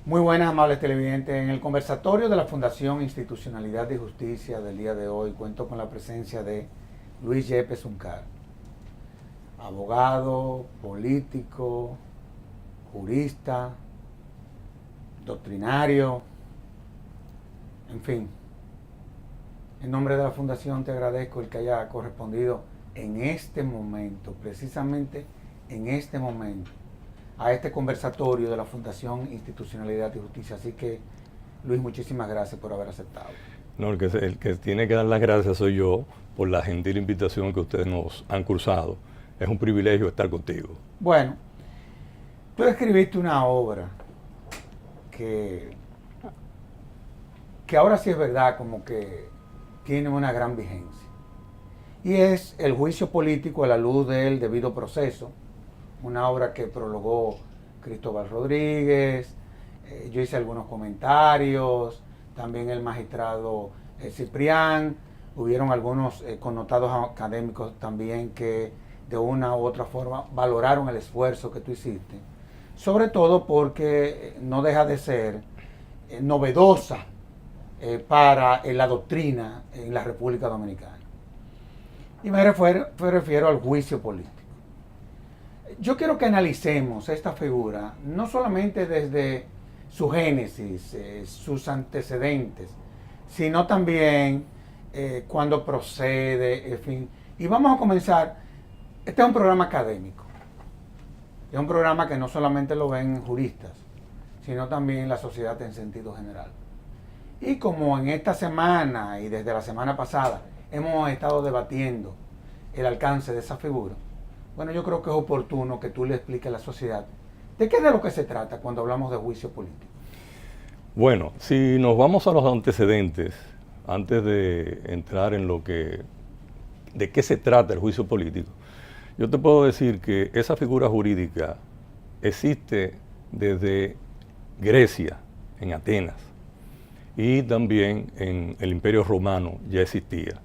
Muy buenas, amables televidentes. En el conversatorio de la Fundación Institucionalidad y Justicia del día de hoy cuento con la presencia de Luis Yepes Uncar, abogado, político, jurista, doctrinario, en fin. En nombre de la Fundación te agradezco el que haya correspondido en este momento, precisamente en este momento, a este conversatorio de la Fundación Institucionalidad y Justicia. Así que, Luis, muchísimas gracias por haber aceptado. No, el que tiene que dar las gracias soy yo por la gentil invitación que ustedes nos han cursado. Es un privilegio estar contigo. Bueno, tú escribiste una obra que ahora sí es verdad como que tiene una gran vigencia. Y es El juicio político a la luz del debido proceso, una obra que prologó Cristóbal Rodríguez, yo hice algunos comentarios, también el magistrado Ciprián, hubieron algunos connotados académicos también que de una u otra forma valoraron el esfuerzo que tú hiciste, sobre todo porque no deja de ser novedosa para la doctrina en la República Dominicana. Y me refiero al juicio político. Yo quiero que analicemos esta figura, no solamente desde su génesis, sus antecedentes, sino también cuando procede, en fin. Y vamos a comenzar. Este es un programa académico. Es un programa que no solamente lo ven juristas, sino también la sociedad en sentido general. Y como en esta semana y desde la semana pasada hemos estado debatiendo el alcance de esa figura, bueno, yo creo que es oportuno que tú le expliques a la sociedad de qué es de lo que se trata cuando hablamos de juicio político. Bueno, si nos vamos a los antecedentes, antes de entrar en de qué se trata el juicio político, yo te puedo decir que esa figura jurídica existe desde Grecia, en Atenas, y también en el Imperio Romano ya existía.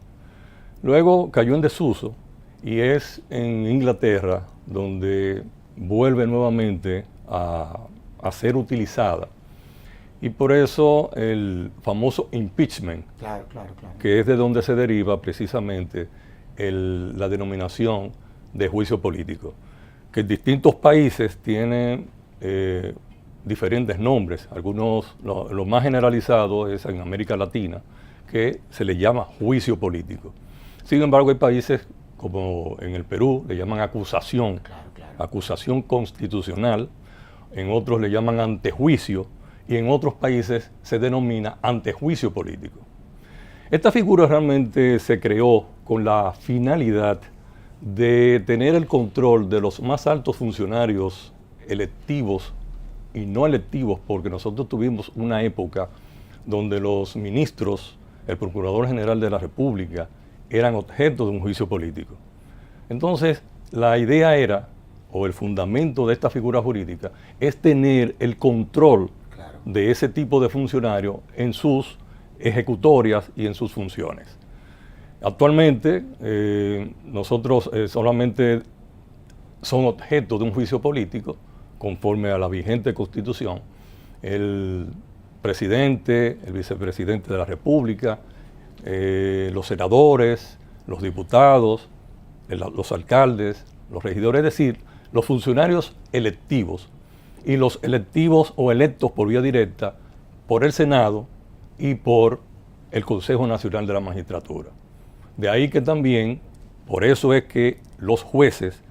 Luego cayó en desuso y es en Inglaterra donde vuelve nuevamente a ser utilizada. Y por eso el famoso impeachment, Claro. que es de donde se deriva precisamente la denominación de juicio político, que en distintos países tienen diferentes nombres. Algunos, lo más generalizado es en América Latina, que se le llama juicio político. Sin embargo, hay países como en el Perú, le llaman acusación, acusación constitucional, en otros le llaman antejuicio, y en otros países se denomina antejuicio político. Esta figura realmente se creó con la finalidad de tener el control de los más altos funcionarios electivos y no electivos, porque nosotros tuvimos una época donde los ministros, el Procurador General de la República, eran objeto de un juicio político. Entonces, la idea era, o el fundamento de esta figura jurídica, es tener el control de ese tipo de funcionario en sus ejecutorias y en sus funciones. Actualmente, nosotros solamente son objeto de un juicio político, conforme a la vigente Constitución, el presidente, el vicepresidente de la República, los senadores, los diputados, los alcaldes, los regidores, es decir, los funcionarios electivos y los electivos o electos por vía directa por el Senado y por el Consejo Nacional de la Magistratura. De ahí que también, por eso es que los jueces,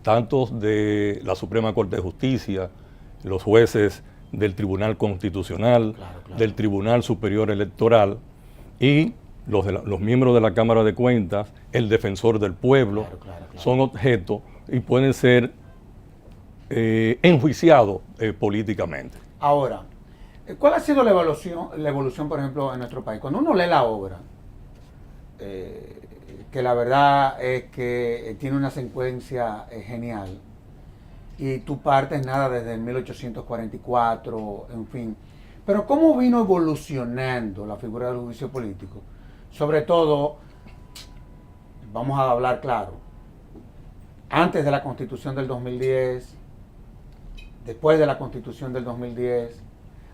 tanto de la Suprema Corte de Justicia, los jueces del Tribunal Constitucional, del Tribunal Superior Electoral y los miembros de la Cámara de Cuentas, el defensor del pueblo, son objeto y pueden ser enjuiciados políticamente. Ahora, ¿cuál ha sido la evolución, por ejemplo, en nuestro país? Cuando uno lee la obra, que la verdad es que tiene una secuencia genial, y tú partes nada desde el 1844, en fin. Pero ¿cómo vino evolucionando la figura del juicio político? Sobre todo, vamos a hablar claro, antes de la Constitución del 2010, después de la Constitución del 2010,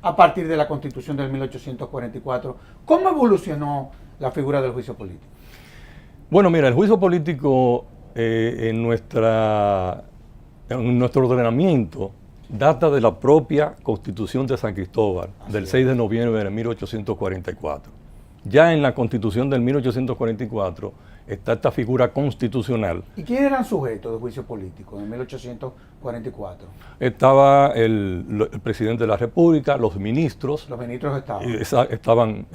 a partir de la Constitución del 1844. ¿Cómo evolucionó la figura del juicio político? Bueno, mira, el juicio político en nuestro ordenamiento data de la propia Constitución de San Cristóbal, del 6 de noviembre de 1844. Ya en la Constitución del 1844 está esta figura constitucional. ¿Y quiénes eran sujetos de juicio político en 1844? Estaba el presidente de la República, los ministros. Los ministros estaban. Estaban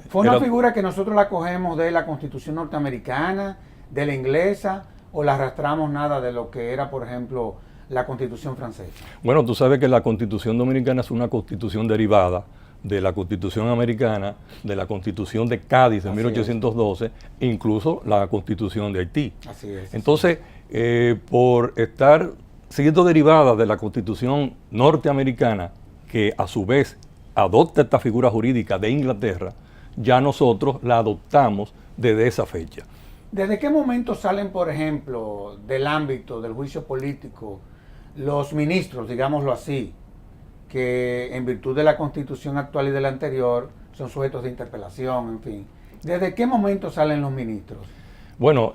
¿Fue una figura que nosotros la cogemos de la Constitución norteamericana, de la inglesa, o la arrastramos nada de lo que era, por ejemplo, la Constitución francesa? Bueno, tú sabes que la Constitución dominicana es una constitución derivada de la Constitución americana, de la Constitución de Cádiz de 1812, e incluso la Constitución de Haití. Así es. Entonces, por estar siendo derivada de la Constitución norteamericana, que a su vez adopta esta figura jurídica de Inglaterra, ya nosotros la adoptamos desde esa fecha. ¿Desde qué momento salen, por ejemplo, del ámbito del juicio político los ministros, digámoslo así, que en virtud de la Constitución actual y de la anterior son sujetos de interpelación, en fin? ¿Desde qué momento salen los ministros? Bueno,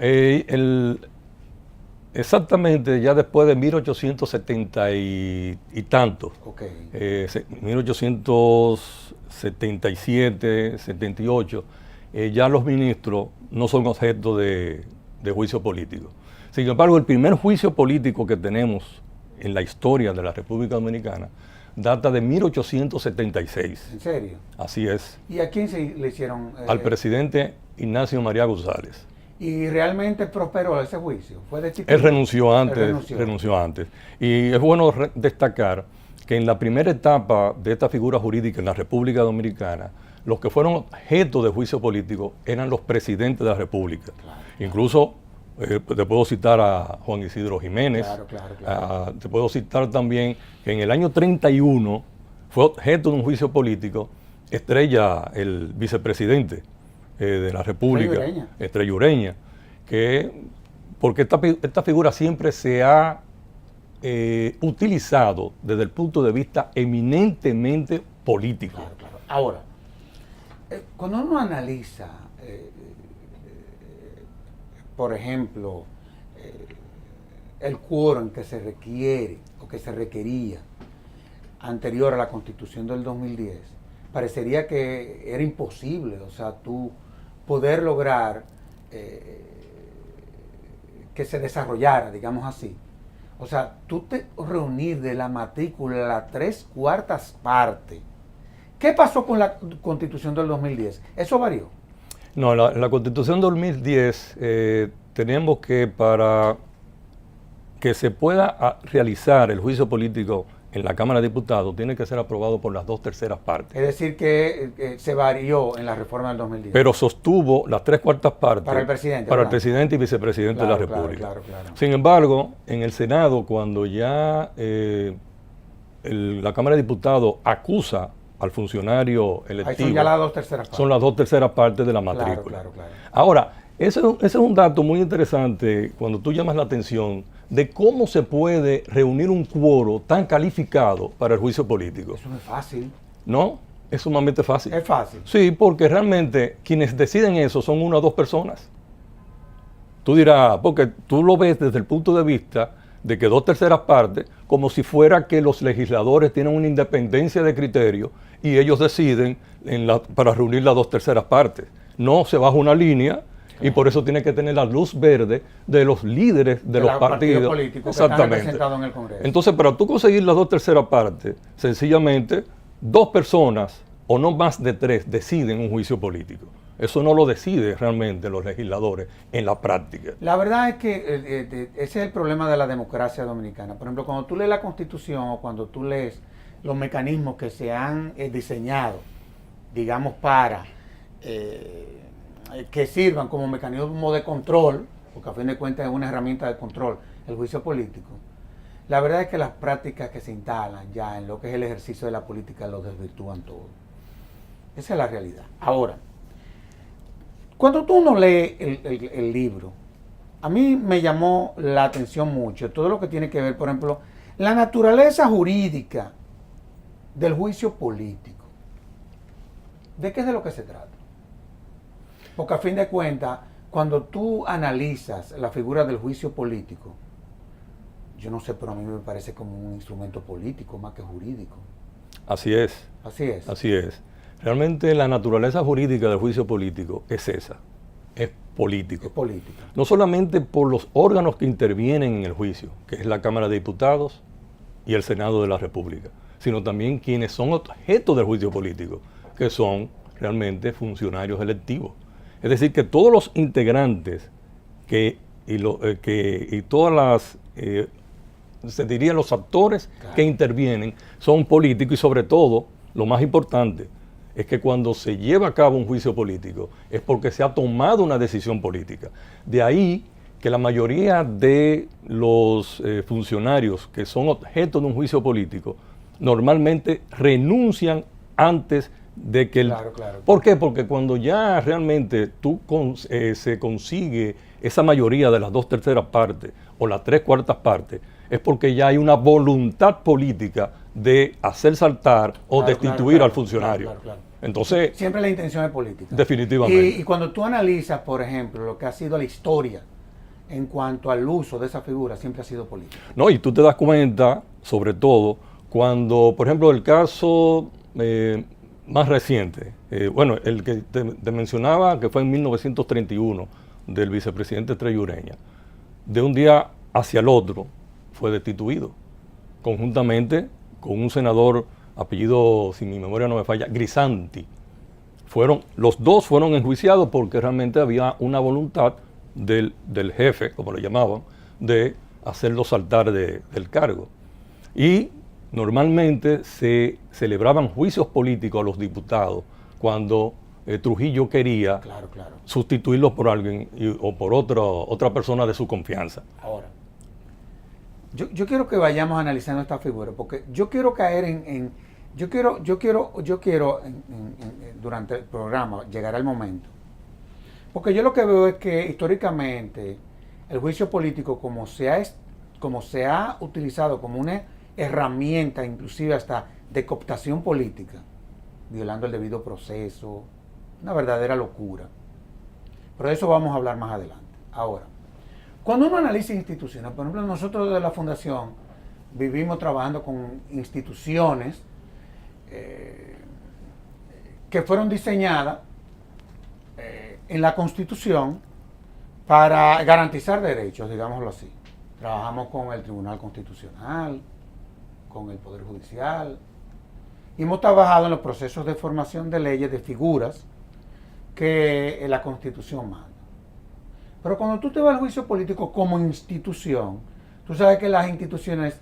exactamente ya después de 1870 y tantos, 1877, 78, ya los ministros no son objeto de juicio político. Sin embargo, el primer juicio político que tenemos en la historia de la República Dominicana data de 1876. ¿En serio? Así es. ¿Y a quién le hicieron? Al presidente Ignacio María González. ¿Y realmente prosperó ese juicio? ¿Fue destituido? Él renunció antes. Y es bueno destacar que en la primera etapa de esta figura jurídica en la República Dominicana, los que fueron objeto de juicio político eran los presidentes de la República. Claro. Incluso te puedo citar a Juan Isidro Jiménez. Claro. Te puedo citar también que en el año 31 fue objeto de un juicio político Estrella, el vicepresidente de la República, Estrella Ureña, porque esta figura siempre se ha utilizado desde el punto de vista eminentemente político. Claro. Ahora, cuando uno analiza, por ejemplo, el quórum que se requiere o que se requería anterior a la Constitución del 2010, parecería que era imposible, o sea, tú poder lograr que se desarrollara, digamos así. O sea, tú te reunir de la matrícula la 3/4 parte. ¿Qué pasó con la Constitución del 2010? ¿Eso varió? No, la Constitución del 2010 tenemos que para que se pueda realizar el juicio político en la Cámara de Diputados, tiene que ser aprobado por las 2/3 partes. Es decir, que se varió en la reforma del 2010. Pero sostuvo las 3/4 partes para el presidente. Para el presidente y vicepresidente de la República. Claro. Sin embargo, en el Senado, cuando ya la Cámara de Diputados acusa al funcionario electivo, ahí son ya las 2/3 partes. Son las 2/3 partes de la matrícula. Claro. Ahora, ese es un dato muy interesante cuando tú llamas la atención de cómo se puede reunir un quórum tan calificado para el juicio político. Eso no es fácil. No, es sumamente fácil. Es fácil. Sí, porque realmente quienes deciden eso son 1 o 2 personas. Tú dirás, porque tú lo ves desde el punto de vista de que 2/3 partes, como si fuera que los legisladores tienen una independencia de criterio y ellos deciden para reunir las 2/3 partes. No, se baja una línea. Y por eso tiene que tener la luz verde de los líderes de los partidos políticos que están representados en el Congreso. Entonces, para tú conseguir las 2/3 partes, sencillamente 2 personas o no más de 3 deciden un juicio político. Eso no lo decide realmente los legisladores en la práctica. La verdad es que ese es el problema de la democracia dominicana. Por ejemplo, cuando tú lees la Constitución o cuando tú lees los mecanismos que se han diseñado, digamos, para que sirvan como mecanismo de control, porque a fin de cuentas es una herramienta de control, el juicio político. La verdad es que las prácticas que se instalan ya en lo que es el ejercicio de la política lo desvirtúan todo. Esa es la realidad. Ahora, cuando tú uno lee el libro, a mí me llamó la atención mucho todo lo que tiene que ver, por ejemplo, la naturaleza jurídica del juicio político. ¿De qué es de lo que se trata? Porque a fin de cuentas, cuando tú analizas la figura del juicio político, yo no sé, pero a mí me parece como un instrumento político más que jurídico. Así es. Así es. Así es. Realmente la naturaleza jurídica del juicio político es esa, es político. Es política. No solamente por los órganos que intervienen en el juicio, que es la Cámara de Diputados y el Senado de la República, sino también quienes son objeto del juicio político, que son realmente funcionarios electivos. Es decir, que todos los integrantes y todas las, se diría los actores que intervienen son políticos y sobre todo, lo más importante, es que cuando se lleva a cabo un juicio político es porque se ha tomado una decisión política. De ahí que la mayoría de los funcionarios que son objeto de un juicio político normalmente renuncian antes de que Claro. ¿Por qué? Porque cuando ya realmente se consigue esa mayoría de las 2/3 partes o las 3/4 partes, es porque ya hay una voluntad política de hacer saltar o destituir al funcionario. Claro. Entonces, siempre la intención es política. Definitivamente. Y cuando tú analizas, por ejemplo, lo que ha sido la historia en cuanto al uso de esa figura, siempre ha sido política. No, y tú te das cuenta, sobre todo, cuando, por ejemplo, el caso más reciente, el que te mencionaba, que fue en 1931, del vicepresidente Trey Ureña, de un día hacia el otro fue destituido, conjuntamente con un senador, apellido, si mi memoria no me falla, Grisanti. Los dos fueron enjuiciados porque realmente había una voluntad del jefe, como le llamaban, de hacerlo saltar del cargo. Y normalmente se celebraban juicios políticos a los diputados cuando Trujillo quería sustituirlos por alguien o por otra persona de su confianza. Ahora, yo quiero que vayamos analizando esta figura, porque yo quiero caer durante el programa, llegará el momento, porque yo lo que veo es que históricamente el juicio político, como se ha utilizado como una herramienta, inclusive hasta de cooptación política, violando el debido proceso, una verdadera locura. Pero de eso vamos a hablar más adelante. Ahora, cuando uno analiza instituciones, por ejemplo, nosotros de la Fundación vivimos trabajando con instituciones que fueron diseñadas en la Constitución para garantizar derechos, digámoslo así. Trabajamos con el Tribunal Constitucional, con el Poder Judicial, y hemos trabajado en los procesos de formación de leyes, de figuras que la Constitución manda. Pero cuando tú te vas al juicio político como institución, tú sabes que las instituciones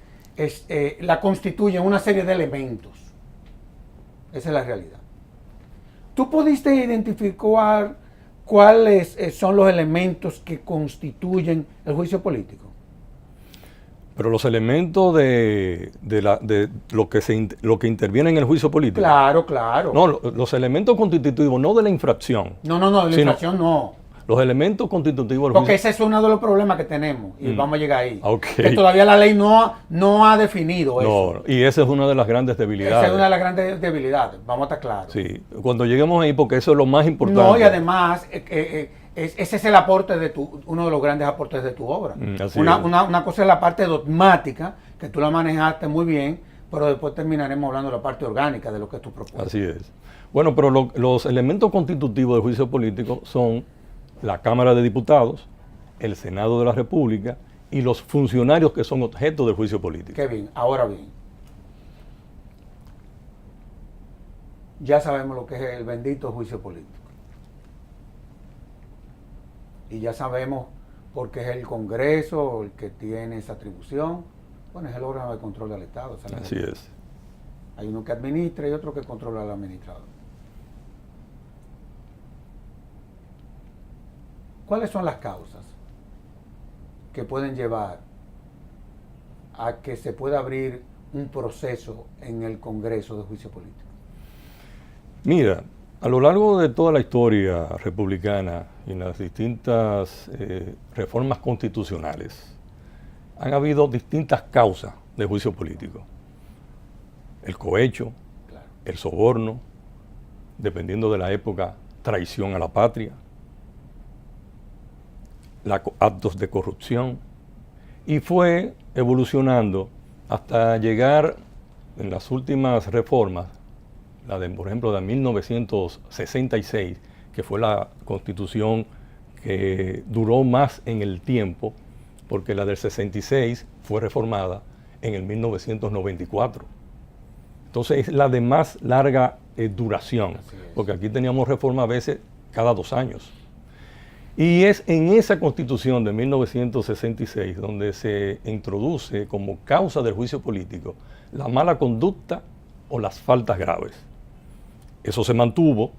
la constituyen una serie de elementos. Esa es la realidad. ¿Tú pudiste identificar cuáles son los elementos que constituyen el juicio político? Pero los elementos de lo que interviene en el juicio político. Claro. No, los elementos constitutivos, no de la infracción. No, de la infracción no. Los elementos constitutivos del Porque juicio. ese es uno de los problemas que tenemos y vamos a llegar ahí. Okay. Que todavía la ley no ha definido eso. No, y esa es una de las grandes debilidades. Esa es una de las grandes debilidades, vamos a estar claros. Sí, cuando lleguemos ahí, porque eso es lo más importante. No, y además, ese es el aporte uno de los grandes aportes de tu obra. Una cosa es la parte dogmática, que tú la manejaste muy bien, pero después terminaremos hablando de la parte orgánica de lo que tú propones. Así es. Bueno, pero los elementos constitutivos del juicio político son la Cámara de Diputados, el Senado de la República y los funcionarios que son objeto del juicio político. Qué bien, ahora bien. Ya sabemos lo que es el bendito juicio político. Y ya sabemos por qué es el Congreso el que tiene esa atribución. Bueno, es el órgano de control del Estado. Así es. Hay uno que administra y otro que controla al administrador. ¿Cuáles son las causas que pueden llevar a que se pueda abrir un proceso en el Congreso de juicio político? Mira, a lo largo de toda la historia republicana y en las distintas reformas constitucionales, han habido distintas causas de juicio político. El cohecho, el soborno, dependiendo de la época, traición a la patria, actos de corrupción, y fue evolucionando hasta llegar en las últimas reformas, la de, por ejemplo, de 1966, que fue la constitución que duró más en el tiempo, porque la del 66 fue reformada en el 1994. Entonces es la de más larga duración, porque aquí teníamos reforma a veces cada 2 años. Y es en esa constitución de 1966 donde se introduce como causa del juicio político la mala conducta o las faltas graves. Eso se mantuvo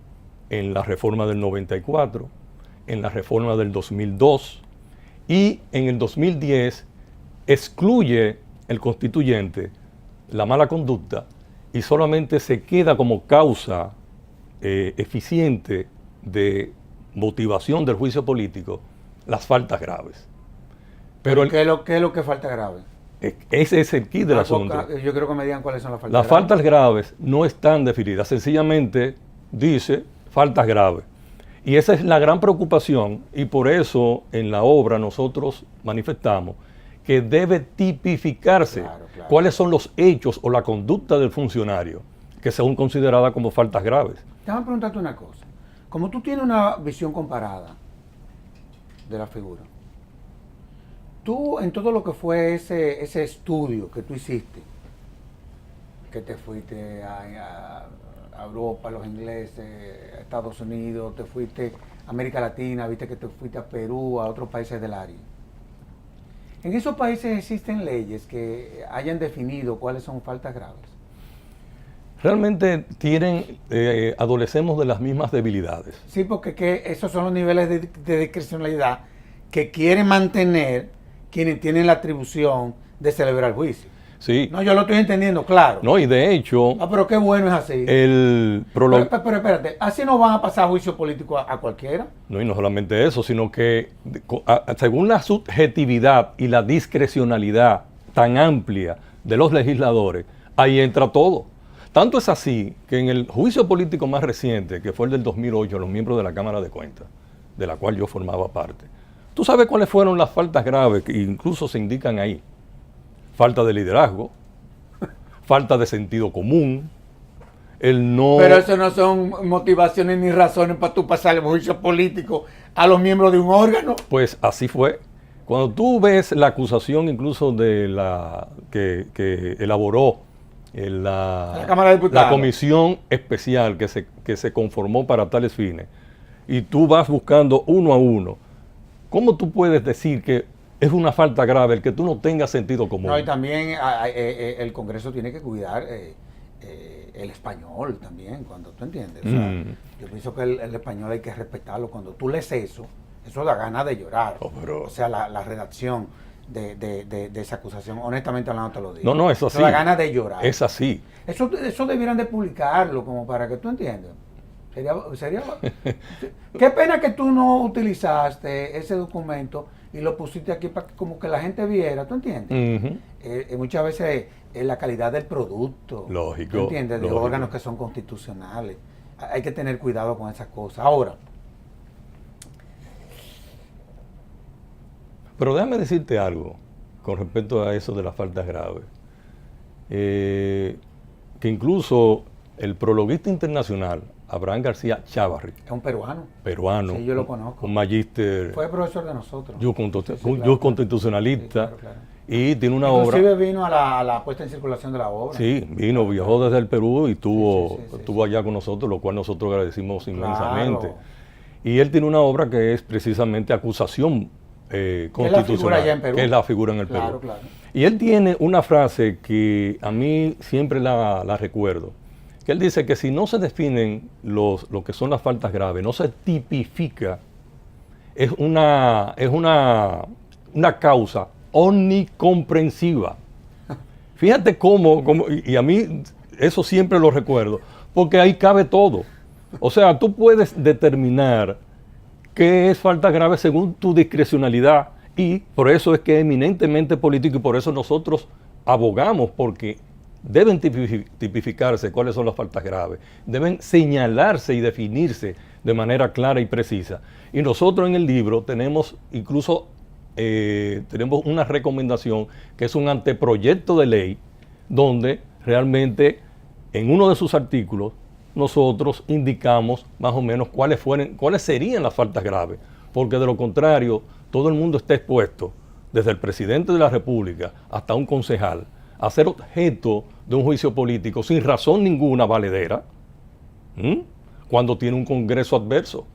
en la reforma del 94, en la reforma del 2002 y en el 2010 excluye el constituyente la mala conducta y solamente se queda como causa eficiente de motivación del juicio político las faltas graves. Pero ¿qué es lo que falta grave? Ese es el kit del asunto. Yo creo que me digan cuáles son las faltas graves. Las faltas graves no están definidas, sencillamente dice faltas graves. Y esa es la gran preocupación y por eso en la obra nosotros manifestamos que debe tipificarse cuáles son los hechos o la conducta del funcionario que son consideradas como faltas graves. Déjame preguntarte una cosa. Como tú tienes una visión comparada de la figura, tú en todo lo que fue ese estudio que tú hiciste, que te fuiste a Europa, a los ingleses, a Estados Unidos, te fuiste a América Latina, viste que te fuiste a Perú, a otros países del área. ¿En esos países existen leyes que hayan definido cuáles son faltas graves? Realmente adolecemos de las mismas debilidades. Sí, porque esos son los niveles de discrecionalidad que quieren mantener quienes tienen la atribución de celebrar el juicio. Sí. No, yo lo estoy entendiendo, claro. No, y de hecho... pero qué bueno es así. Pero espérate, ¿así no van a pasar juicio político a cualquiera? No, y no solamente eso, sino que según la subjetividad y la discrecionalidad tan amplia de los legisladores, ahí entra todo. Tanto es así que en el juicio político más reciente, que fue el del 2008, los miembros de la Cámara de Cuentas, de la cual yo formaba parte, ¿tú sabes cuáles fueron las faltas graves que incluso se indican ahí? Falta de liderazgo, falta de sentido común, el no... Pero eso no son motivaciones ni razones para tú pasar el juicio político a los miembros de un órgano. Pues así fue. Cuando tú ves la acusación incluso de la que elaboró la Cámara de Diputados, la comisión especial que se conformó para tales fines, y tú vas buscando uno a uno, ¿cómo tú puedes decir que es una falta grave el que tú no tengas sentido común? No, y también el Congreso tiene que cuidar el español también, cuando tú entiendes. O sea, yo pienso que el español hay que respetarlo. Cuando tú lees eso da ganas de llorar. O sea, la redacción de esa acusación, honestamente hablando te lo digo. No, es así. Da ganas de llorar. Es así. Eso debieran de publicarlo como para que tú entiendas. Sería qué pena que tú no utilizaste ese documento y lo pusiste aquí para que como que la gente viera, ¿tú entiendes? Muchas veces es la calidad del producto. Lógico. ¿Tú entiendes? De órganos que son constitucionales. Hay que tener cuidado con esas cosas. Ahora, pero déjame decirte algo con respecto a eso de las faltas graves. Que incluso el prologuista internacional, Abraham García Chávarri. Es un peruano. Peruano. Sí, yo lo conozco. Un magíster. Fue profesor de nosotros. Constitucionalista. Sí, claro. Y tiene una Inclusive obra. vino a la puesta en circulación de la obra. Sí, viajó desde el Perú y estuvo allá con nosotros, lo cual nosotros agradecimos inmensamente. Y él tiene una obra que es precisamente acusación constitucional, que es la figura en el Perú. Claro. Y él tiene una frase que a mí siempre la recuerdo, que él dice que si no se definen lo que son las faltas graves, no se tipifica, es una causa omnicomprensiva. Fíjate cómo, y a mí eso siempre lo recuerdo, porque ahí cabe todo. O sea, tú puedes determinar qué es falta grave según tu discrecionalidad, y por eso es que es eminentemente político y por eso nosotros abogamos porque deben tipificarse cuáles son las faltas graves, deben señalarse y definirse de manera clara y precisa. Y nosotros en el libro tenemos incluso tenemos una recomendación que es un anteproyecto de ley donde realmente en uno de sus artículos nosotros indicamos más o menos cuáles serían las faltas graves, porque de lo contrario todo el mundo está expuesto, desde el presidente de la República hasta un concejal, a ser objeto de un juicio político sin razón ninguna valedera, cuando tiene un Congreso adverso.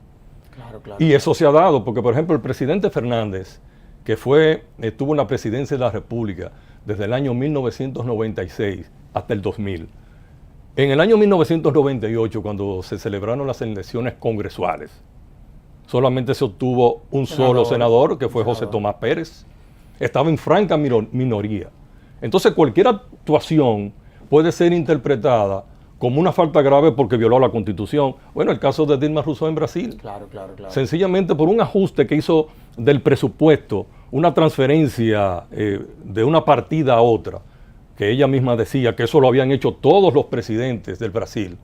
Claro, claro. Y eso se ha dado, porque por ejemplo el presidente Fernández, que estuvo en la presidencia de la República desde el año 1996 hasta el 2000. En el año 1998, cuando se celebraron las elecciones congresuales, solamente se obtuvo un solo senador, que fue José Tomás Pérez. Estaba en franca minoría. Entonces cualquier actuación puede ser interpretada como una falta grave porque violó la Constitución. Bueno, el caso de Dilma Rousseff en Brasil. Claro, claro, claro. Sencillamente por un ajuste que hizo del presupuesto, una transferencia de una partida a otra, que ella misma decía que eso lo habían hecho todos los presidentes del Brasil,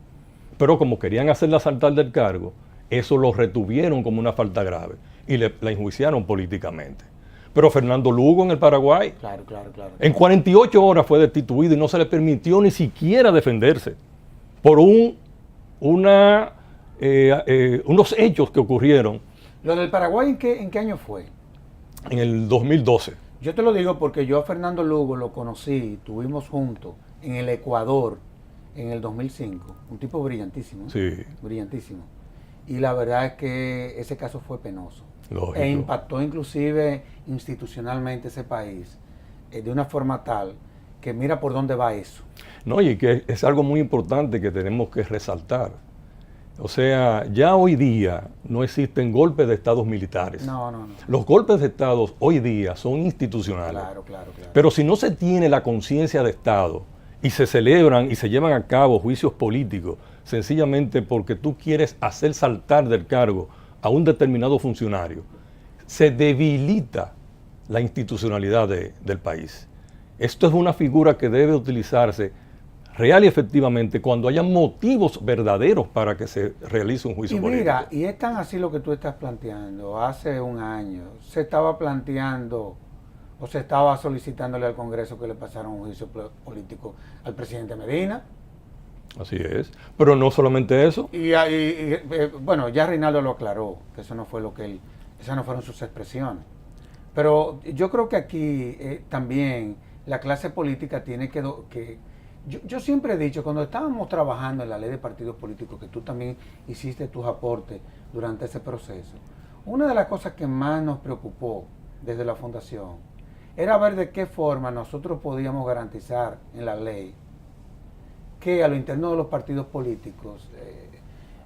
pero como querían hacerla saltar del cargo, eso lo retuvieron como una falta grave y la enjuiciaron políticamente. Pero Fernando Lugo en el Paraguay, Claro, claro, claro. en 48 horas fue destituido y no se le permitió ni siquiera defenderse por unos hechos que ocurrieron. ¿Lo del Paraguay en qué año fue? En el 2012. Yo te lo digo porque yo a Fernando Lugo lo conocí, estuvimos juntos en el Ecuador en el 2005. Un tipo brillantísimo. Sí. Brillantísimo. Y la verdad es que ese caso fue penoso. Lógico. E impactó inclusive institucionalmente ese país de una forma tal que mira por dónde va eso. No, y que es algo muy importante que tenemos que resaltar. O sea, ya hoy día no existen golpes de estados militares. No. Los golpes de estados hoy día son institucionales. Claro. Pero si no se tiene la conciencia de Estado y se celebran y se llevan a cabo juicios políticos, sencillamente porque tú quieres hacer saltar del cargo a un determinado funcionario, se debilita la institucionalidad del país. Esto es una figura que debe utilizarse real y efectivamente cuando haya motivos verdaderos para que se realice un juicio político. Mira, y es tan así lo que tú estás planteando. Hace un año se estaba planteando o se estaba solicitándole al Congreso que le pasara un juicio político al presidente Medina. Así es. Pero no solamente eso. Bueno, ya Reinaldo lo aclaró, que eso no fue esas no fueron sus expresiones. Pero yo creo que aquí también la clase política tiene que yo siempre he dicho, cuando estábamos trabajando en la ley de partidos políticos, que tú también hiciste tus aportes durante ese proceso, una de las cosas que más nos preocupó desde la fundación era ver de qué forma nosotros podíamos garantizar en la ley que a lo interno de los partidos políticos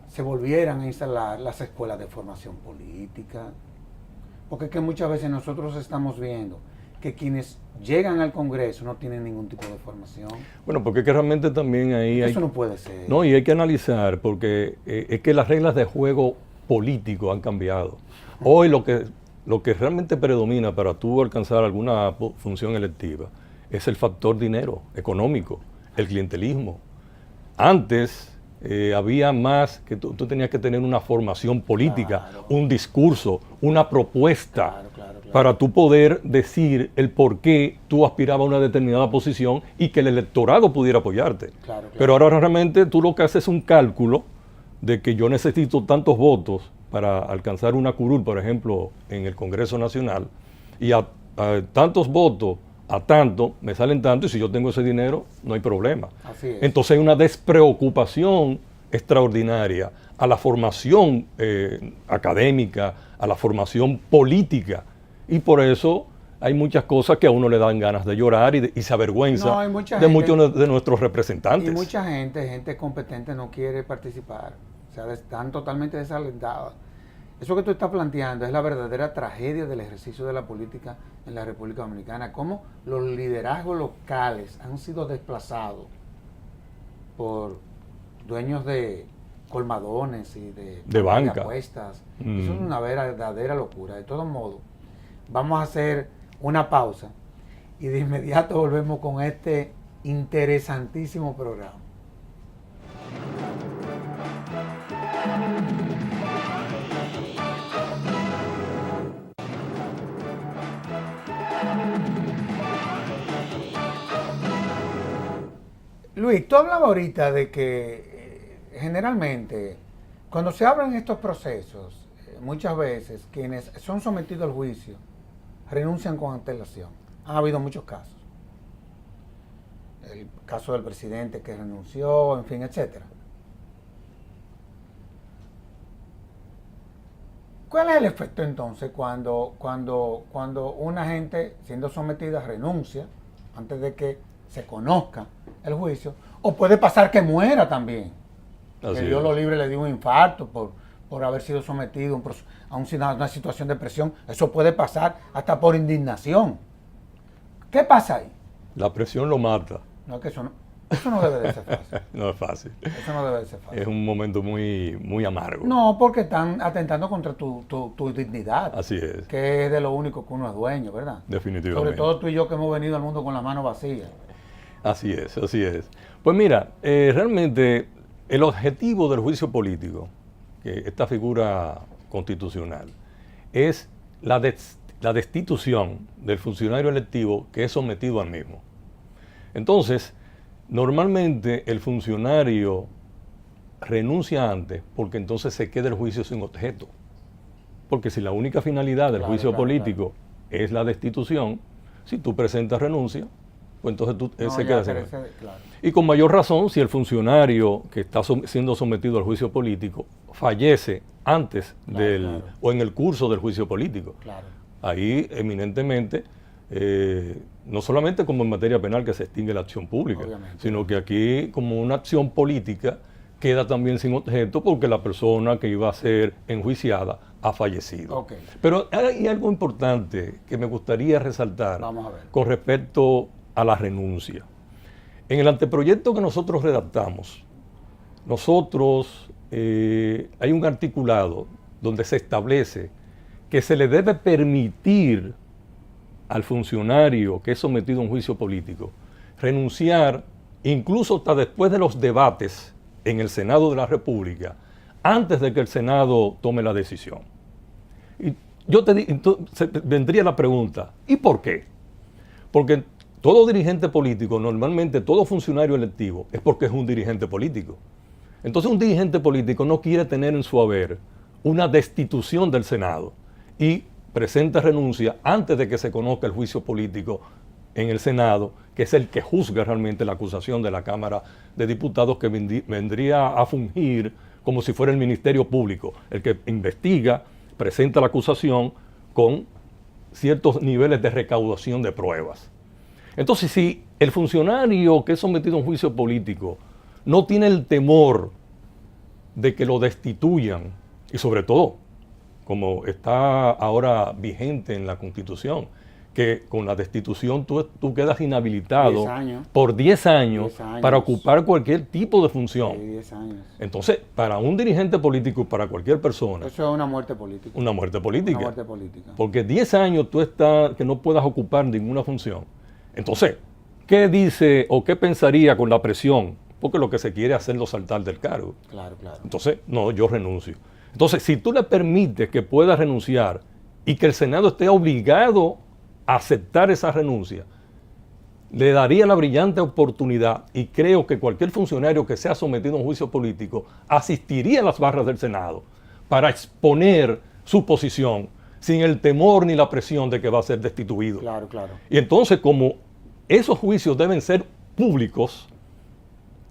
se volvieran a instalar las escuelas de formación política, porque es que muchas veces nosotros estamos viendo que quienes llegan al Congreso no tienen ningún tipo de formación. Bueno, porque es que realmente también ahí Eso no puede ser. No, y hay que analizar, porque es que las reglas de juego político han cambiado. Hoy lo que realmente predomina para tú alcanzar alguna función electiva es el factor dinero, económico, el clientelismo. Antes había más que tú tenías que tener una formación política, claro, un discurso, una propuesta, claro, para tú poder decir el por qué tú aspirabas a una determinada posición y que el electorado pudiera apoyarte. Claro. Pero ahora realmente tú lo que haces es un cálculo de que yo necesito tantos votos para alcanzar una curul, por ejemplo, en el Congreso Nacional, y a tantos votos, a tanto, me salen tanto, y si yo tengo ese dinero, no hay problema. Así es. Entonces hay una despreocupación extraordinaria a la formación académica, a la formación política, y por eso hay muchas cosas que a uno le dan ganas de llorar y se avergüenza de muchos de nuestros representantes. Y mucha gente competente no quiere participar, o sea, están totalmente desalentadas. Eso que tú estás planteando es la verdadera tragedia del ejercicio de la política en la República Dominicana. Cómo los liderazgos locales han sido desplazados por dueños de colmadones y de banca, apuestas. Eso es una verdadera locura. De todos modos, vamos a hacer una pausa y de inmediato volvemos con este Interesantísimo programa. Luis, tú hablabas ahorita de que generalmente cuando se abren estos procesos, muchas veces quienes son sometidos al juicio renuncian con antelación. Ha habido muchos casos. El caso del presidente que renunció, en fin, etcétera. ¿Cuál es el efecto entonces cuando una gente siendo sometida renuncia antes de que se conozca el juicio? O puede pasar que muera también. Así Que Dios es. lo libre, le dio un infarto por haber sido sometido a una situación de presión. Eso puede pasar hasta por indignación. ¿Qué pasa ahí? La presión lo mata. No, que eso no debe de ser fácil. No es fácil. Eso no debe de ser fácil. Es un momento muy, muy amargo. No, porque están atentando contra tu dignidad. Así es. Que es de lo único que uno es dueño, ¿verdad? Definitivamente. Sobre todo tú y yo que hemos venido al mundo con las manos vacías. Así es, así es. Pues mira, realmente el objetivo del juicio político, que esta figura constitucional, es la destitución del funcionario electivo que es sometido al mismo. Entonces, normalmente el funcionario renuncia antes porque entonces se queda el juicio sin objeto. Porque si la única finalidad del juicio político es la destitución, si tú presentas renuncia, pues entonces él se queda sin objeto. Y con mayor razón, si el funcionario que está siendo sometido al juicio político fallece antes o en el curso del juicio político. Claro. Ahí eminentemente, no solamente como en materia penal que se extingue la acción pública, sino que aquí como una acción política queda también sin objeto porque la persona que iba a ser enjuiciada ha fallecido. Okay. Pero hay algo importante que me gustaría resaltar con respecto a la renuncia. En el anteproyecto que nosotros redactamos, hay un articulado donde se establece que se le debe permitir al funcionario que es sometido a un juicio político renunciar incluso hasta después de los debates en el Senado de la República, antes de que el Senado tome la decisión. Y entonces vendría la pregunta, ¿y por qué? Porque todo dirigente político, normalmente todo funcionario electivo, es porque es un dirigente político. Entonces un dirigente político no quiere tener en su haber una destitución del Senado y presenta renuncia antes de que se conozca el juicio político en el Senado, que es el que juzga realmente la acusación de la Cámara de Diputados, que vendría a fungir como si fuera el Ministerio Público, el que investiga, presenta la acusación con ciertos niveles de recaudación de pruebas. Entonces, si el funcionario que es sometido a un juicio político no tiene el temor de que lo destituyan, y sobre todo, como está ahora vigente en la Constitución, que con la destitución tú quedas inhabilitado por 10 años para ocupar cualquier tipo de función. 10 años. Entonces, para un dirigente político y para cualquier persona... Eso es una muerte política. Una muerte política. Una muerte política. Porque 10 años tú estás que no puedas ocupar ninguna función. Entonces, ¿qué dice o qué pensaría con la presión? Porque lo que se quiere es hacerlo saltar del cargo. Claro, claro. Entonces, no, yo renuncio. Entonces, si tú le permites que pueda renunciar y que el Senado esté obligado a aceptar esa renuncia, le daría la brillante oportunidad, y creo que cualquier funcionario que sea sometido a un juicio político asistiría a las barras del Senado para exponer su posición sin el temor ni la presión de que va a ser destituido. Claro, claro. Y entonces, como esos juicios deben ser públicos,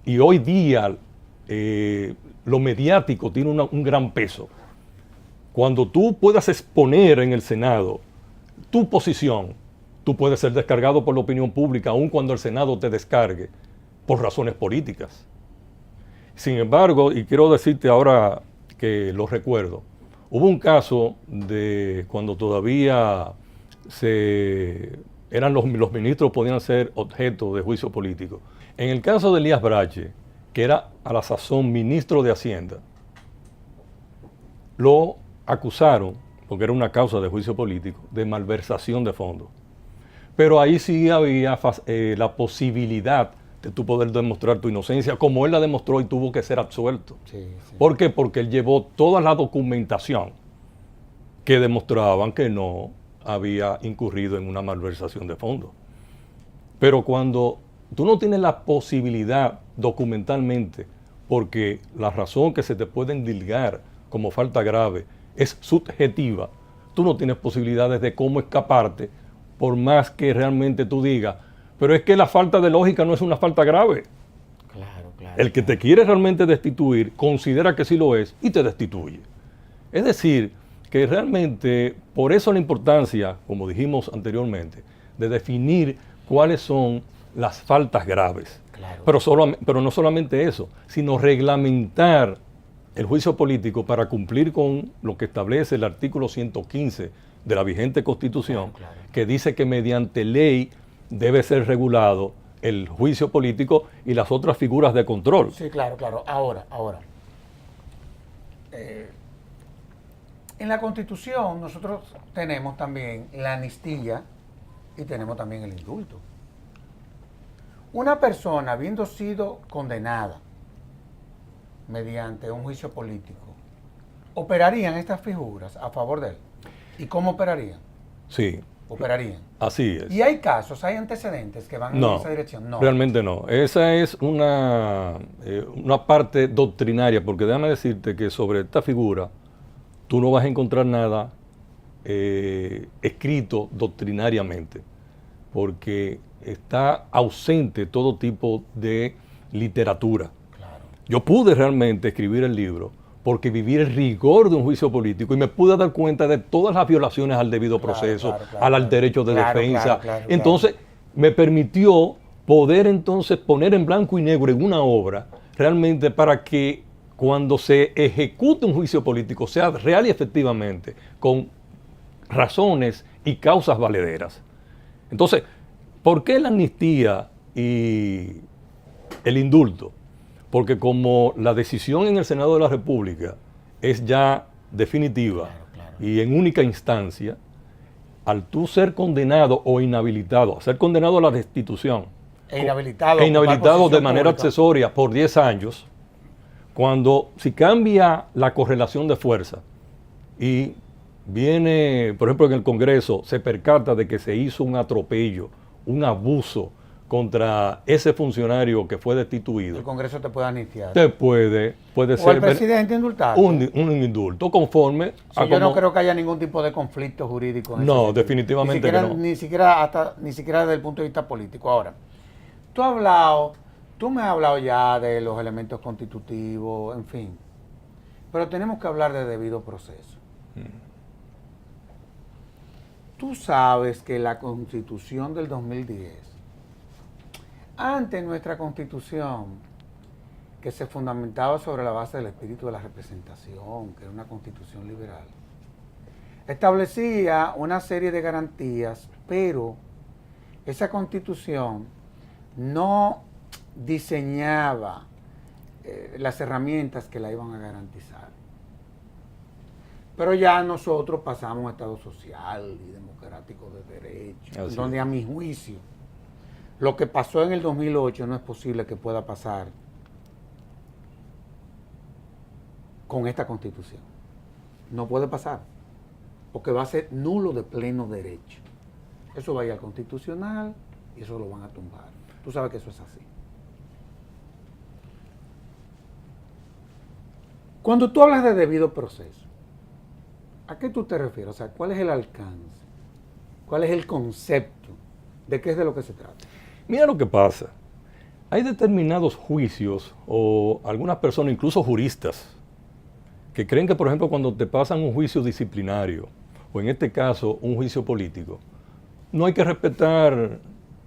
y hoy día lo mediático tiene un gran peso, cuando tú puedas exponer en el Senado tu posición, tú puedes ser descargado por la opinión pública, aun cuando el Senado te descargue por razones políticas. Sin embargo, y quiero decirte ahora que lo recuerdo, hubo un caso de cuando todavía los ministros podían ser objeto de juicio político. En el caso de Elías Brache, que era a la sazón ministro de Hacienda, lo acusaron, porque era una causa de juicio político, de malversación de fondos. Pero ahí sí había la posibilidad de tú poder demostrar tu inocencia, como él la demostró y tuvo que ser absuelto. Sí, sí. ¿Por qué? Porque él llevó toda la documentación que demostraban que no había incurrido en una malversación de fondos. Pero cuando tú no tienes la posibilidad documentalmente, porque la razón que se te puede endilgar como falta grave es subjetiva, tú no tienes posibilidades de cómo escaparte, por más que realmente tú digas, pero es que la falta de lógica no es una falta grave. Claro, claro. El que te quiere realmente destituir considera que sí lo es y te destituye. Es decir, que realmente por eso la importancia, como dijimos anteriormente, de definir cuáles son las faltas graves. Claro. Pero no solamente eso, sino reglamentar el juicio político para cumplir con lo que establece el artículo 115 de la vigente Constitución, Claro. que dice que mediante ley debe ser regulado el juicio político y las otras figuras de control. Sí, claro, claro. Ahora. En la Constitución nosotros tenemos también la amnistía y tenemos también el indulto. Una persona habiendo sido condenada mediante un juicio político, ¿operarían estas figuras a favor de él? ¿Y cómo operarían? Sí, Operarían. así es. ¿Y hay casos, hay antecedentes que van en esa dirección? No. Realmente no. Esa es una parte doctrinaria, porque déjame decirte que sobre esta figura tú no vas a encontrar nada escrito doctrinariamente, porque está ausente todo tipo de literatura. Claro. Yo pude realmente escribir el libro porque viví el rigor de un juicio político y me pude dar cuenta de todas las violaciones al debido proceso, al derecho de defensa. Entonces, me permitió poder entonces poner en blanco y negro en una obra realmente para que cuando se ejecute un juicio político sea real y efectivamente con razones y causas valederas. Entonces, ¿por qué la amnistía y el indulto? Porque como la decisión en el Senado de la República es ya definitiva y en única instancia, al tú ser condenado o inhabilitado, ser condenado a la destitución e inhabilitado de manera accesoria por 10 años, si cambia la correlación de fuerza y viene, por ejemplo, en el Congreso, se percata de que se hizo un atropello, un abuso contra ese funcionario que fue destituido. El Congreso te puede amnistiar. Te puede ser el presidente indultado. Un indulto conforme a yo no creo que haya ningún tipo de conflicto jurídico. No, definitivamente no. Ni siquiera desde el punto de vista político. Ahora, tú me has hablado ya de los elementos constitutivos, en fin. Pero tenemos que hablar de debido proceso. Tú sabes que la Constitución del 2010, antes nuestra Constitución, que se fundamentaba sobre la base del espíritu de la representación, que era una Constitución liberal, establecía una serie de garantías, pero esa Constitución no diseñaba las herramientas que la iban a garantizar. Pero ya nosotros pasamos a un Estado social y democrático de derecho, donde a mi juicio, lo que pasó en el 2008 no es posible que pueda pasar con esta Constitución. No puede pasar, porque va a ser nulo de pleno derecho. Eso va a ir al Constitucional y eso lo van a tumbar. Tú sabes que eso es así. Cuando tú hablas de debido proceso, ¿a qué tú te refieres? O sea, ¿cuál es el alcance? ¿Cuál es el concepto? ¿De qué es de lo que se trata? Mira lo que pasa. Hay determinados juicios o algunas personas, incluso juristas, que creen que, por ejemplo, cuando te pasan un juicio disciplinario o en este caso un juicio político, no hay que respetar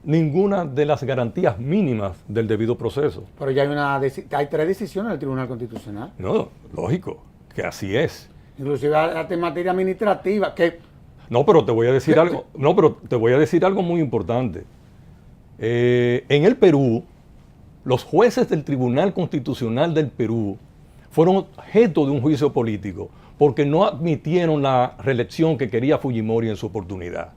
ninguna de las garantías mínimas del debido proceso. Pero ya hay 3 decisiones del Tribunal Constitucional. No, lógico, que así es. Inclusive hasta en materia administrativa, que... No, pero te voy a decir algo. No, pero te voy a decir algo muy importante. En el Perú, los jueces del Tribunal Constitucional del Perú fueron objeto de un juicio político porque no admitieron la reelección que quería Fujimori en su oportunidad.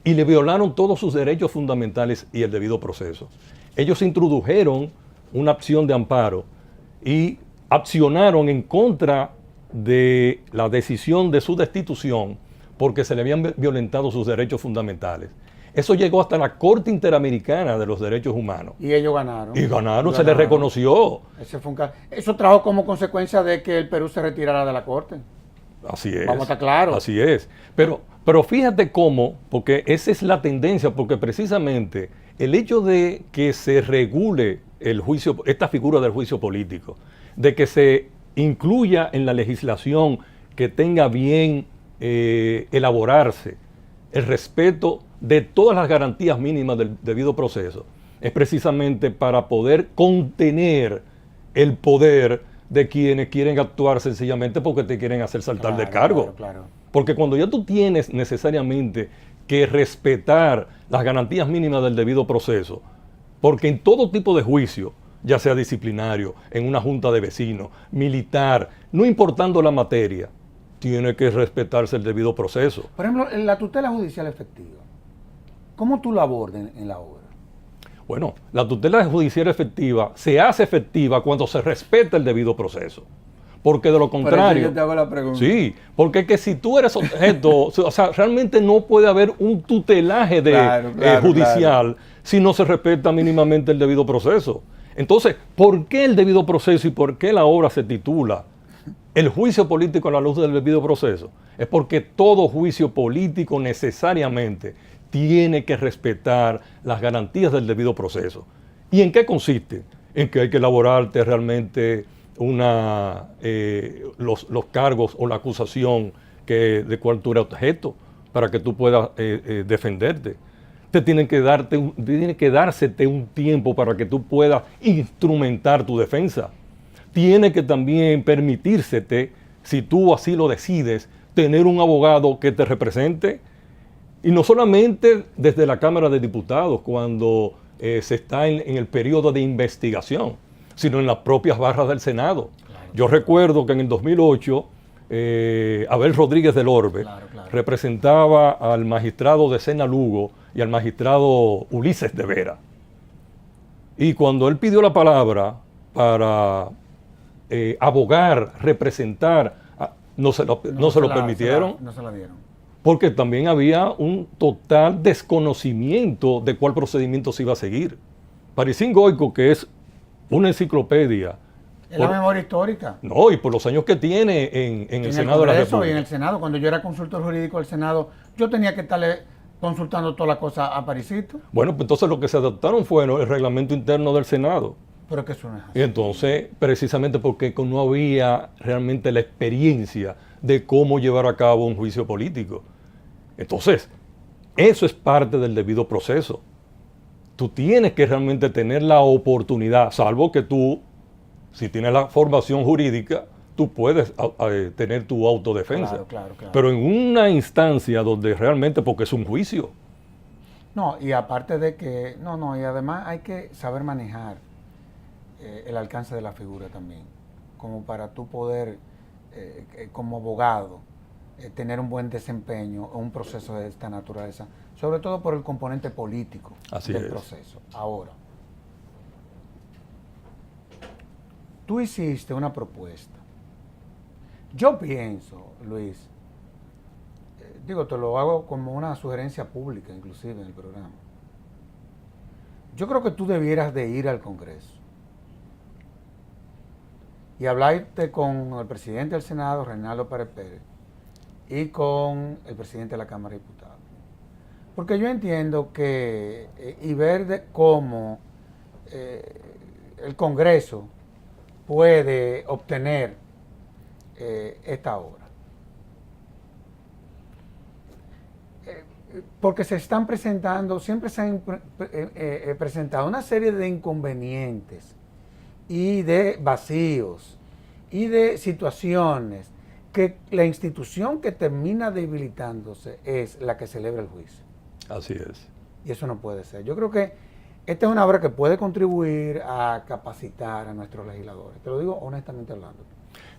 y le violaron todos sus derechos fundamentales y el debido proceso. Ellos introdujeron una acción de amparo y accionaron en contra de la decisión de su destitución porque se le habían violentado sus derechos fundamentales. Eso llegó hasta la Corte Interamericana de los Derechos Humanos. Y ellos ganaron. Y ganaron, se les reconoció. Eso trajo como consecuencia de que el Perú se retirara de la Corte. Así es. Vamos a estar claros. Así es. Pero fíjate cómo, porque esa es la tendencia, porque precisamente el hecho de que se regule el juicio, esta figura del juicio político, de que se incluya en la legislación que tenga bien elaborarse el respeto de todas las garantías mínimas del debido proceso, es precisamente para poder contener el poder de quienes quieren actuar sencillamente porque te quieren hacer saltar de cargo. Claro. Porque cuando ya tú tienes necesariamente que respetar las garantías mínimas del debido proceso, porque en todo tipo de juicio, ya sea disciplinario, en una junta de vecinos, militar, no importando la materia, tiene que respetarse el debido proceso. Por ejemplo, la tutela judicial efectiva, ¿cómo tú la abordas en la obra? Bueno, la tutela judicial efectiva se hace efectiva cuando se respeta el debido proceso. Porque de lo contrario... Por eso yo te hago la pregunta. Sí, porque es que si tú eres objeto, o sea, realmente no puede haber un tutelaje judicial si no se respeta mínimamente el debido proceso. Entonces, ¿por qué el debido proceso y por qué la obra se titula El juicio político a la luz del debido proceso? Es porque todo juicio político necesariamente tiene que respetar las garantías del debido proceso. ¿Y en qué consiste? En que hay que elaborarte realmente los cargos o la acusación de cual tú eres objeto para que tú puedas defenderte. Tiene que dársete un tiempo para que tú puedas instrumentar tu defensa. Tiene que también permitírsete, si tú así lo decides, tener un abogado que te represente. Y no solamente desde la Cámara de Diputados, cuando se está en el periodo de investigación, sino en las propias barras del Senado. Claro. Yo recuerdo que en el 2008, Abel Rodríguez del Orbe representaba al magistrado de Sena Lugo y al magistrado Ulises de Vera. Y cuando él pidió la palabra para abogar, representar, no se lo permitieron. No se la dieron. Porque también había un total desconocimiento de cuál procedimiento se iba a seguir. Parisín Goico, que es una enciclopedia. Es la memoria histórica. No, y por los años que tiene en el Senado de la República. Y en el Senado, cuando yo era consultor jurídico del Senado, yo tenía que estarle consultando toda la cosa a Parisito. Bueno, pues entonces lo que se adoptaron fue el reglamento interno del Senado. Pero que eso no es así. Y entonces, precisamente porque no había realmente la experiencia de cómo llevar a cabo un juicio político. Entonces, eso es parte del debido proceso. Tú tienes que realmente tener la oportunidad, salvo que tú, si tienes la formación jurídica, tú puedes tener tu autodefensa. Claro. Pero en una instancia donde realmente, porque es un juicio. No, y aparte de que, y además hay que saber manejar el alcance de la figura también, como para tú poder, como abogado, tener un buen desempeño en un proceso de esta naturaleza, sobre todo por el componente político del proceso. Ahora, tú hiciste una propuesta. Yo pienso, Luis, te lo hago como una sugerencia pública, inclusive en el programa. Yo creo que tú debieras de ir al Congreso y hablarte con el presidente del Senado, Reinaldo Párez Pérez, y con el presidente de la Cámara de Diputados. Porque yo entiendo que, y ver cómo el Congreso puede obtener esta obra. Porque se están presentando, siempre se han presentado una serie de inconvenientes y de vacíos y de situaciones que la institución que termina debilitándose es la que celebra el juicio. Así es. Y eso no puede ser. Yo creo que esta es una obra que puede contribuir a capacitar a nuestros legisladores. Te lo digo honestamente hablando.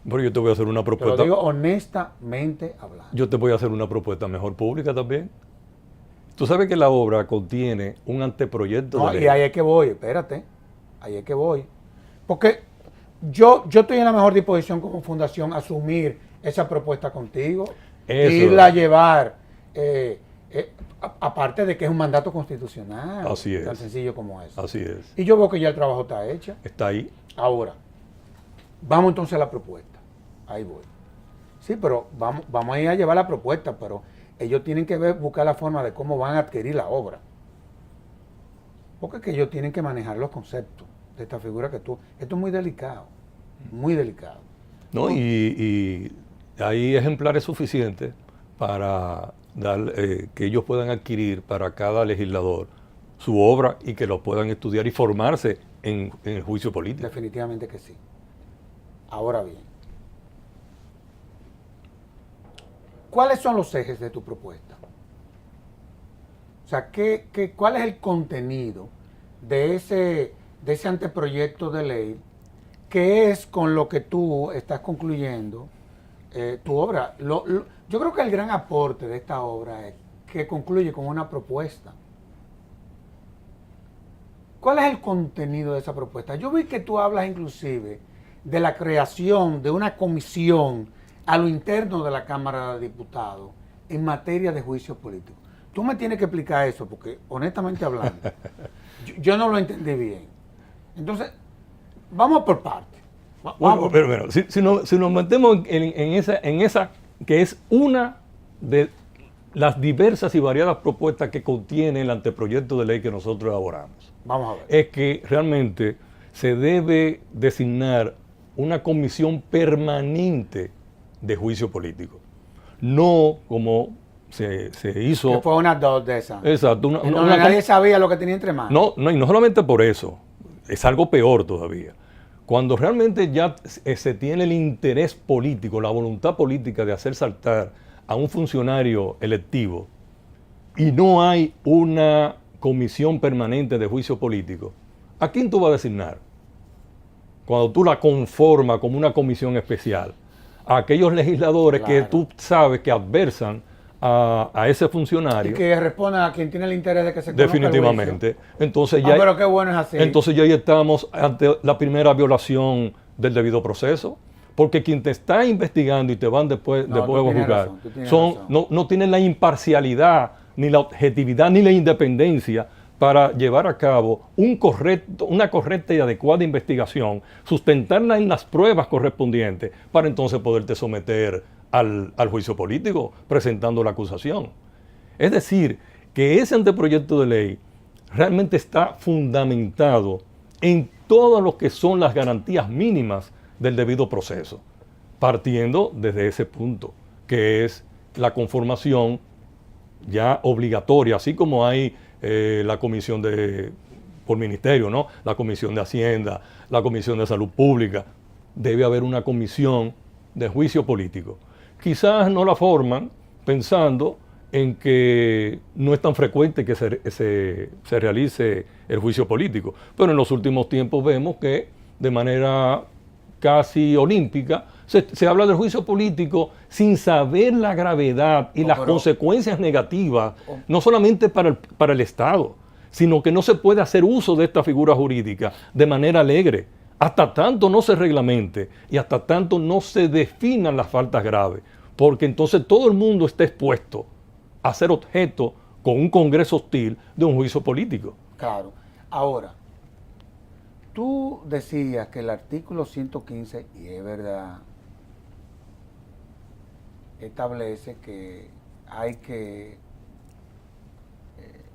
Bueno, yo te voy a hacer una propuesta. Te lo digo honestamente hablando. Yo te voy a hacer una propuesta mejor pública también. Tú sabes que la obra contiene un anteproyecto No, de y ley. ahí es que voy, espérate, ahí es que voy. Porque yo estoy en la mejor disposición como fundación a asumir esa propuesta contigo, Eso. irla a llevar, aparte de que es un mandato constitucional, Así tan es. sencillo como eso. Así es. Y yo veo que ya el trabajo está hecho. Está ahí. Ahora, vamos entonces a la propuesta. Ahí voy. Sí, pero vamos a ir a llevar la propuesta, pero ellos tienen que buscar la forma de cómo van a adquirir la obra. Porque es que ellos tienen que manejar los conceptos de esta figura que tú... Esto es muy delicado, muy delicado. ¿No? Y hay ejemplares suficientes para que ellos puedan adquirir para cada legislador su obra y que lo puedan estudiar y formarse en el juicio político. Definitivamente que sí. Ahora bien, ¿cuáles son los ejes de tu propuesta? O sea, ¿cuál es el contenido de ese anteproyecto de ley que es con lo que tú estás concluyendo tu obra? Yo creo que el gran aporte de esta obra es que concluye con una propuesta. ¿Cuál es el contenido de esa propuesta? Yo vi que tú hablas inclusive de la creación de una comisión a lo interno de la Cámara de Diputados en materia de juicios políticos. Tú me tienes que explicar eso, porque honestamente hablando, yo no lo entendí bien. Entonces, vamos por partes. Bueno, pero si nos metemos en esa que es una de las diversas y variadas propuestas que contiene el anteproyecto de ley que nosotros elaboramos, vamos a ver. es que realmente se debe designar una comisión permanente de juicio político. No como se hizo... Que fue una dos de esas. Exacto. Nadie sabía lo que tenía entre manos. No, y no solamente por eso, es algo peor todavía. Cuando realmente ya se tiene el interés político, la voluntad política de hacer saltar a un funcionario electivo y no hay una comisión permanente de juicio político, ¿a quién tú vas a designar? Cuando tú la conformas como una comisión especial, a aquellos legisladores que tú sabes que adversan a ese funcionario. Y que responda a quien tiene el interés de que se conozca definitivamente. el juicio. Entonces ya, pero qué bueno es así. Entonces ya ahí estamos ante la primera violación del debido proceso, porque quien te está investigando y te van después a juzgar no tienen la imparcialidad, ni la objetividad, ni la independencia para llevar a cabo una correcta y adecuada investigación, sustentarla en las pruebas correspondientes, para entonces poderte someter al juicio político, presentando la acusación. Es decir, que ese anteproyecto de ley realmente está fundamentado en todo lo que son las garantías mínimas del debido proceso, partiendo desde ese punto, que es la conformación ya obligatoria, así como hay la comisión por ministerio, ¿no? La comisión de Hacienda, la comisión de Salud Pública. Debe haber una comisión de juicio político. Quizás no la forman pensando en que no es tan frecuente que se realice el juicio político, pero en los últimos tiempos vemos que de manera casi olímpica se habla del juicio político sin saber la gravedad y las consecuencias negativas, no solamente para el Estado, sino que no se puede hacer uso de esta figura jurídica de manera alegre, hasta tanto no se reglamente y hasta tanto no se definan las faltas graves, porque entonces todo el mundo está expuesto a ser objeto con un Congreso hostil de un juicio político. Claro. Ahora, tú decías que el artículo 115, y es verdad, establece que hay que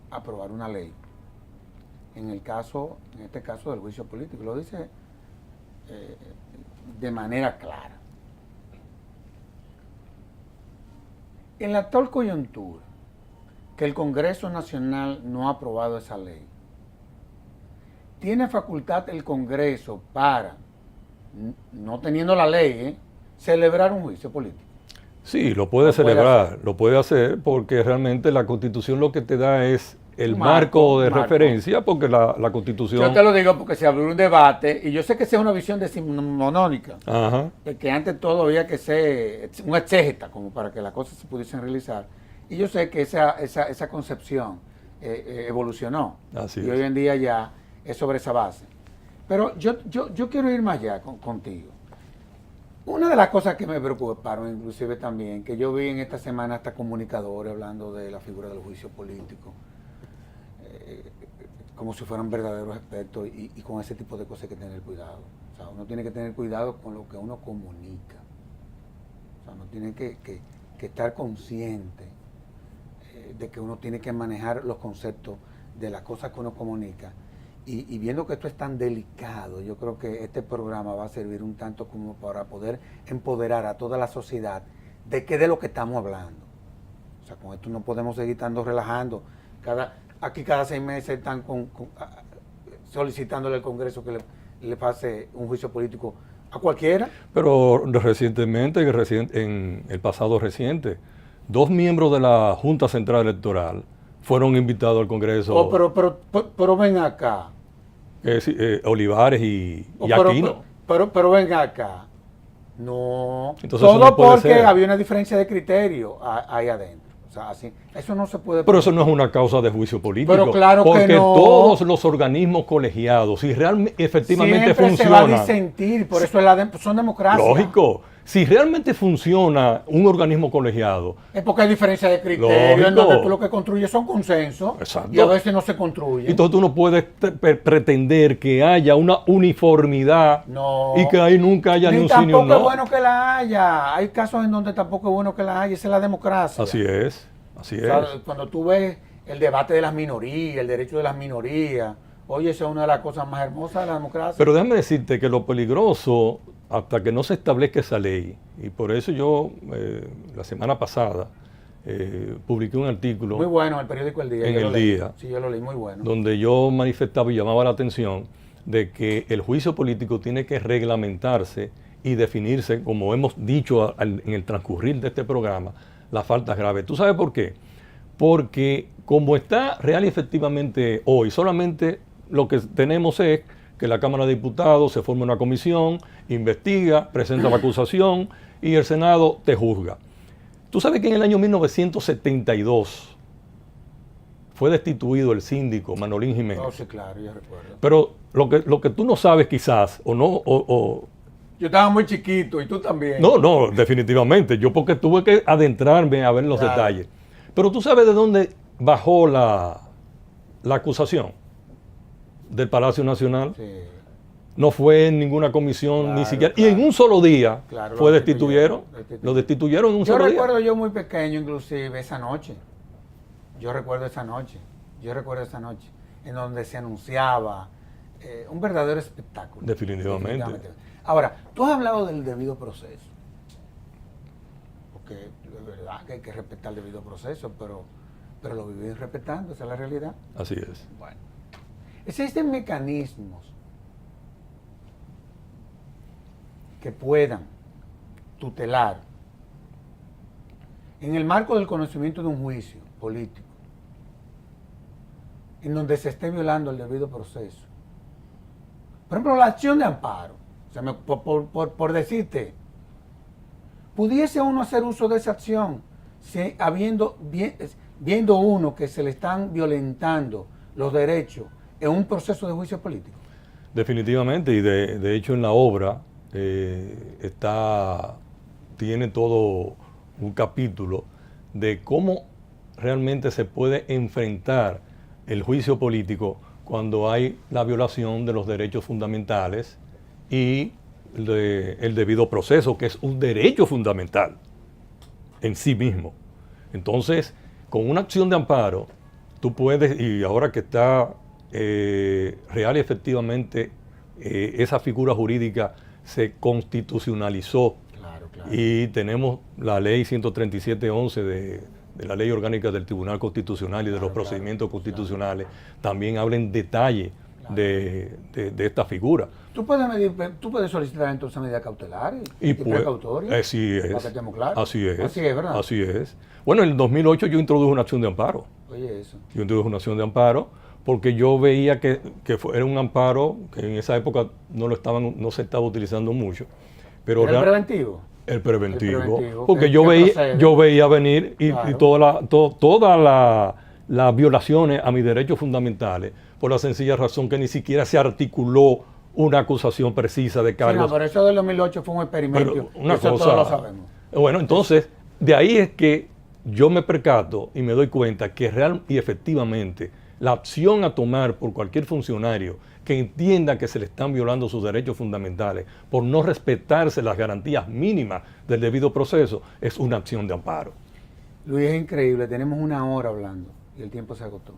aprobar una ley. En este caso del juicio político, lo dice de manera clara. En la actual coyuntura, que el Congreso Nacional no ha aprobado esa ley, tiene facultad el Congreso para, no teniendo la ley, celebrar un juicio político. Sí, lo puede celebrar, lo puede hacer, porque realmente la Constitución lo que te da es el marco de referencia, porque la Constitución... Yo te lo digo porque se abrió un debate, y yo sé que esa es una visión decimonónica, de que antes todo había que ser un exégeta, como para que las cosas se pudiesen realizar, Y yo sé que esa concepción evolucionó. Así y es. hoy en día ya es sobre esa base. Pero yo quiero ir más allá contigo. Una de las cosas que me preocuparon, inclusive también, que yo vi en esta semana hasta comunicadores hablando de la figura del juicio político, como si fueran verdaderos expertos, y con ese tipo de cosas hay que tener cuidado. O sea, uno tiene que tener cuidado con lo que uno comunica. O sea, uno tiene que estar consciente de que uno tiene que manejar los conceptos de las cosas que uno comunica. Y viendo que esto es tan delicado, yo creo que este programa va a servir un tanto como para poder empoderar a toda la sociedad de lo que estamos hablando. O sea, con esto no podemos seguir estando relajando. Aquí cada 6 meses están solicitándole al Congreso que le pase un juicio político a cualquiera. Pero recientemente, en el pasado reciente, 2 miembros de la Junta Central Electoral fueron invitados al Congreso. Oh, pero ven acá. Olivares y pero, Aquino. Pero ven acá. No. Entonces, todo no puede porque ser. había una diferencia de criterio ahí adentro. O sea, así, eso no se puede. Pero eso no es una causa de juicio político. Pero claro porque que no. todos los organismos colegiados, si realmente efectivamente siempre funcionan. Se va a disentir, por eso son democracias. Lógico. Si realmente funciona un organismo colegiado. Es porque hay diferencia de criterio, lógico, en donde tú lo que construyes son consensos. Exacto. Y a veces no se construye. Entonces tú no puedes pretender que haya una uniformidad y que ahí nunca haya ni un sí ni un no. Tampoco es bueno que la haya. Hay casos en donde tampoco es bueno que la haya. Esa es la democracia. Así es, así es. O sea, cuando tú ves el debate de las minorías, el derecho de las minorías, oye, esa es una de las cosas más hermosas de la democracia. Pero déjame decirte que lo peligroso, hasta que no se establezca esa ley, y por eso yo la semana pasada publiqué un artículo muy bueno en el periódico El Día. En El Día. Sí, yo lo leí, muy bueno. Donde yo manifestaba y llamaba la atención de que el juicio político tiene que reglamentarse y definirse, como hemos dicho en el transcurrir de este programa, las faltas graves. ¿Tú sabes por qué? Porque como está real y efectivamente hoy, solamente lo que tenemos es que la Cámara de Diputados se forma una comisión, investiga, presenta la acusación y el Senado te juzga. Tú sabes que en el año 1972 fue destituido el síndico Manolín Jiménez. Oh, sí, claro, yo recuerdo. Pero lo que tú no sabes quizás, o no, yo estaba muy chiquito y tú también. No, definitivamente. Yo porque tuve que adentrarme a ver los detalles. Pero tú sabes de dónde bajó la acusación. Del Palacio Nacional. Sí. No fue en ninguna comisión, ni siquiera. Claro. Y en un solo día fue Lo destituyeron en un solo día. Yo recuerdo yo muy pequeño, inclusive, esa noche. Yo recuerdo esa noche, en donde se anunciaba un verdadero espectáculo. Definitivamente. Ahora, tú has hablado del debido proceso. Porque es verdad que hay que respetar el debido proceso, pero lo vivís respetando, esa es la realidad. Así es. Bueno, existen mecanismos que puedan tutelar en el marco del conocimiento de un juicio político en donde se esté violando el debido proceso. Por ejemplo, la acción de amparo. O sea, por decirte, pudiese uno hacer uso de esa acción si viendo uno que se le están violentando los derechos en un proceso de juicio político. Definitivamente, y de hecho en la obra tiene todo un capítulo de cómo realmente se puede enfrentar el juicio político cuando hay la violación de los derechos fundamentales y el debido proceso, que es un derecho fundamental en sí mismo. Entonces, con una acción de amparo, tú puedes, y ahora que está real y efectivamente esa figura jurídica se constitucionalizó. Claro. Y tenemos la ley 137.11 de la ley orgánica del Tribunal Constitucional y de los procedimientos constitucionales, también habla en detalle de esta figura. Tú puedes solicitar entonces medidas cautelares y precautorias. Así es. Para que estemos claros. Así es. Así es, ¿verdad? Así es. Bueno, en el 2008 yo introduje una acción de amparo. Oye, eso. Yo introduje una acción de amparo porque yo veía que era un amparo que en esa época no se estaba utilizando mucho. Pero ¿Era el preventivo? El preventivo. El preventivo, Porque que yo procede. veía venir y Claro. todas las violaciones a mis derechos fundamentales, por la sencilla razón que ni siquiera se articuló una acusación precisa de Sí, cargos. no, pero eso del 2008 fue un experimento. Pero una eso cosa, todos lo sabemos. bueno, entonces, de ahí es que yo me percato y me doy cuenta que real y efectivamente la acción a tomar por cualquier funcionario que entienda que se le están violando sus derechos fundamentales por no respetarse las garantías mínimas del debido proceso es una acción de amparo. Luis, es increíble, tenemos una hora hablando y el tiempo se agotó.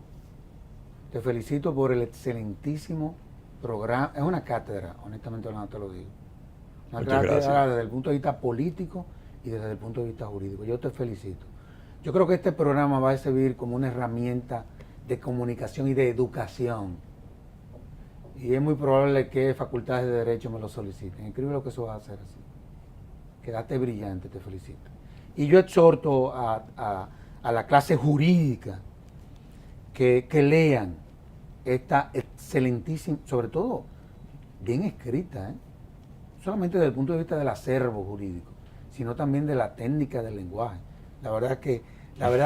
Te felicito por el excelentísimo programa. Es una cátedra, honestamente hablando te lo digo. Una Muchas cátedra gracias. desde el punto de vista político y desde el punto de vista jurídico. Yo te felicito. Yo creo que este programa va a servir como una herramienta de comunicación y de educación. Y es muy probable que facultades de Derecho me lo soliciten. Escribe lo que eso va a hacer así. Quedaste brillante, te felicito. Y yo exhorto a la clase jurídica que lean esta excelentísima, sobre todo bien escrita, ¿eh? No solamente desde el punto de vista del acervo jurídico, sino también de la técnica del lenguaje. La verdad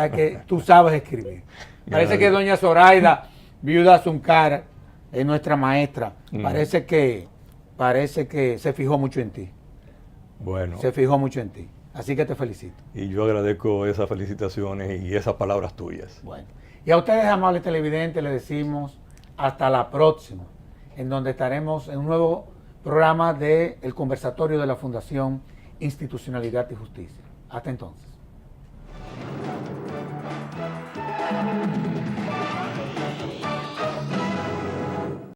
es que tú sabes escribir. Parece que doña Zoraida, viuda Zuncar, es nuestra maestra. Parece que se fijó mucho en ti. Bueno, Se fijó mucho en ti. Así que te felicito. y yo agradezco esas felicitaciones y esas palabras tuyas. Bueno. Y a ustedes, amables televidentes, les decimos hasta la próxima, en donde estaremos en un nuevo programa de El Conversatorio de la Fundación Institucionalidad y Justicia. Hasta entonces.